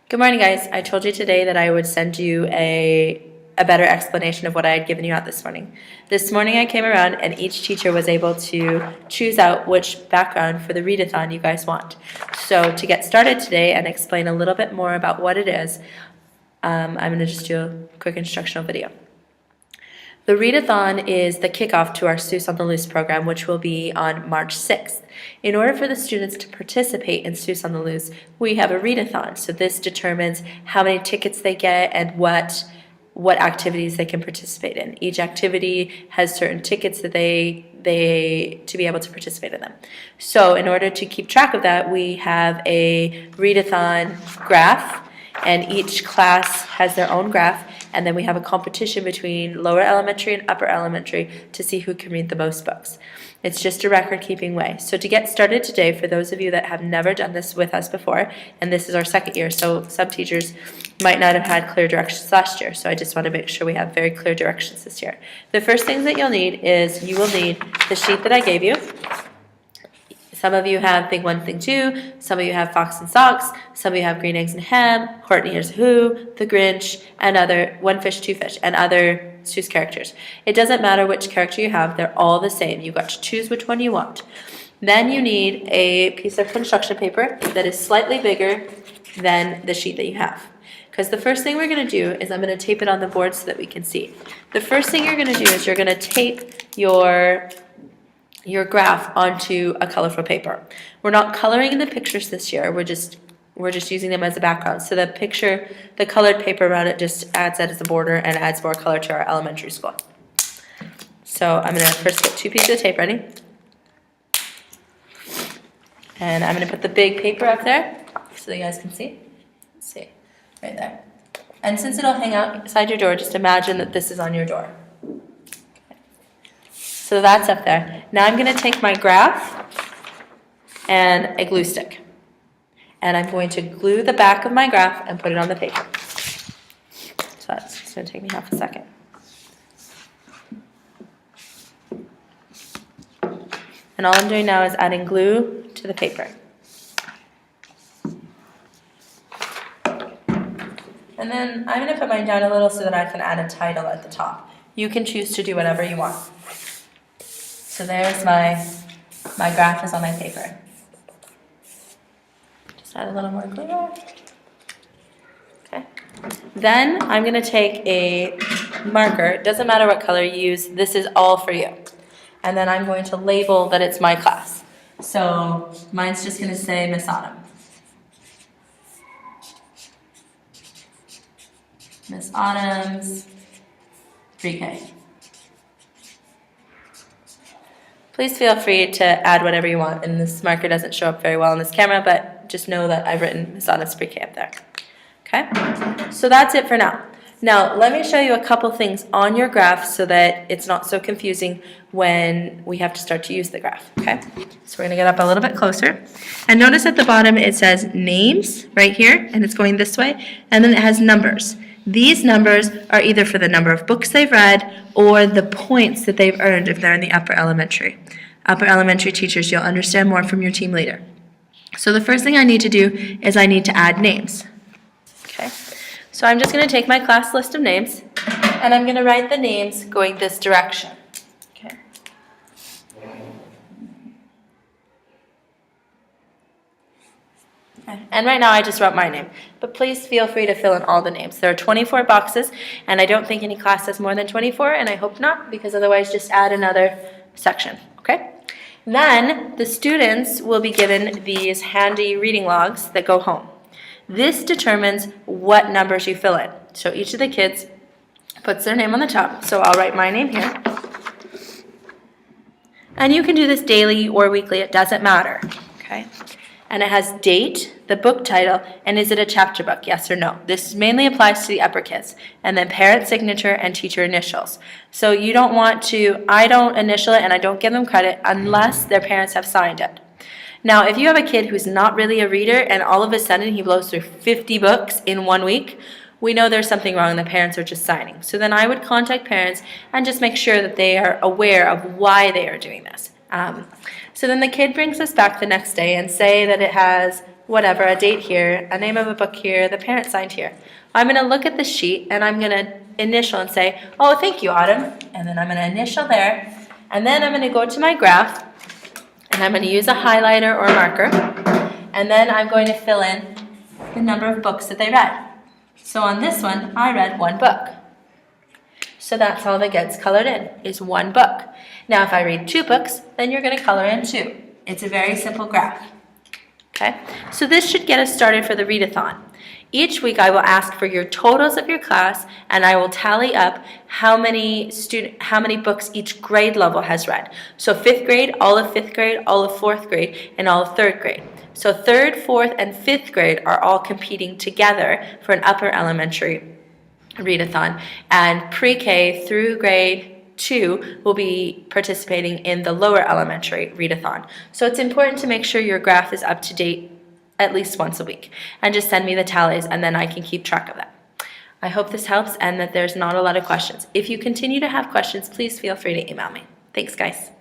Good morning, guys. I told you today that I would send you a better explanation of what I had given you out this morning. This morning I came around and each teacher was able to choose out which background for the readathon you guys want. So to get started today and explain a little bit more about what it is, I'm going to just do a quick instructional video. The readathon is the kickoff to our Seuss on the Loose program, which will be on March 6th. In order for the students to participate in Seuss on the Loose, we have a readathon. So this determines how many tickets they get and what activities they can participate in. Each activity has certain tickets that they to be able to participate in them. So in order to keep track of that, we have a readathon graph, and each class has their own graph, and then we have a competition between lower elementary and upper elementary to see who can read the most books. It's just a record-keeping way. So to get started today, for those of you that have never done this with us before, and this is our second year, so some teachers might not have had clear directions last year, so I just want to make sure we have very clear directions this year. The first things that you'll need is you will need the sheet that I gave you. Some of you have Thing 1, Thing 2, some of you have Fox and Socks, some of you have Green Eggs and Ham, Courtney Here's Who, The Grinch, and other One Fish, Two Fish, and other Seuss characters. It doesn't matter which character you have, they're all the same. You've got to choose which one you want. Then you need a piece of construction paper that is slightly bigger than the sheet that you have. Because the first thing we're going to do is I'm going to tape it on the board so that we can see. The first thing you're going to do is you're going to tape your graph onto a colorful paper. We're not coloring in the pictures this year. We're just using them as a background. So the colored paper around it just adds that as a border and adds more color to our elementary school. So I'm going to first get 2 pieces of tape ready. And I'm going to put the big paper up there so you guys can see. Let's see, right there. And since it'll hang out inside your door, just imagine that this is on your door. So that's up there. Now I'm going to take my graph and a glue stick. And I'm going to glue the back of my graph and put it on the paper. So that's just going to take me half a second. And all I'm doing now is adding glue to the paper. And then I'm going to put mine down a little so that I can add a title at the top. You can choose to do whatever you want. So there's my graph is on my paper. Just add a little more glue there. Okay. Then I'm going to take a marker. It doesn't matter what color you use. This is all for you. And then I'm going to label that it's my class. So mine's just going to say Miss Autumn. Miss Autumn's pre-K. Please feel free to add whatever you want, and this marker doesn't show up very well on this camera, but just know that I've written Miss Autumn's pre-K up there. Okay? So that's it for now. Now, let me show you a couple things on your graph so that it's not so confusing when we have to start to use the graph. Okay? So we're going to get up a little bit closer. And notice at the bottom it says names right here, and it's going this way, and then it has numbers. These numbers are either for the number of books they've read or the points that they've earned if they're in the upper elementary. Upper elementary teachers, you'll understand more from your team leader. So the first thing I need to do is I need to add names. Okay. So I'm just going to take my class list of names and I'm going to write the names going this direction. Okay. And right now I just wrote my name, but please feel free to fill in all the names. There are 24 boxes, and I don't think any class has more than 24, and I hope not, because otherwise just add another section, okay? Then the students will be given these handy reading logs that go home. This determines what numbers you fill in. So each of the kids puts their name on the top, so I'll write my name here. And you can do this daily or weekly, it doesn't matter, okay? And it has date, the book title, and is it a chapter book, yes or no. This mainly applies to the upper kids. And then parent signature and teacher initials. So you don't want to, I don't initial it and I don't give them credit unless their parents have signed it. Now, if you have a kid who's not really a reader and all of a sudden he blows through 50 books in 1 week, we know there's something wrong and the parents are just signing. So then I would contact parents and just make sure that they are aware of why they are doing this. So then the kid brings us back the next day and say that it has whatever, a date here, a name of a book here, the parent signed here. I'm going to look at the sheet and I'm going to initial and say, oh, thank you, Autumn. And then I'm going to initial there. And then I'm going to go to my graph and I'm going to use a highlighter or marker. And then I'm going to fill in the number of books that they read. So on this one, I read 1 book. So that's all that gets colored in, is 1 book. Now if I read 2 books, then you're going to color in 2. It's a very simple graph. Okay, so this should get us started for the readathon. Each week I will ask for your totals of your class and I will tally up how many books each grade level has read. So 5th grade, all of 5th grade, all of 4th grade, and all of 3rd grade. So 3rd, 4th, and 5th grade are all competing together for an upper elementary readathon. And pre-K through grade 2 will be participating in the lower elementary readathon. So it's important to make sure your graph is up to date at least once a week. And just send me the tallies and then I can keep track of that. I hope this helps and that there's not a lot of questions. If you continue to have questions, please feel free to email me. Thanks, guys.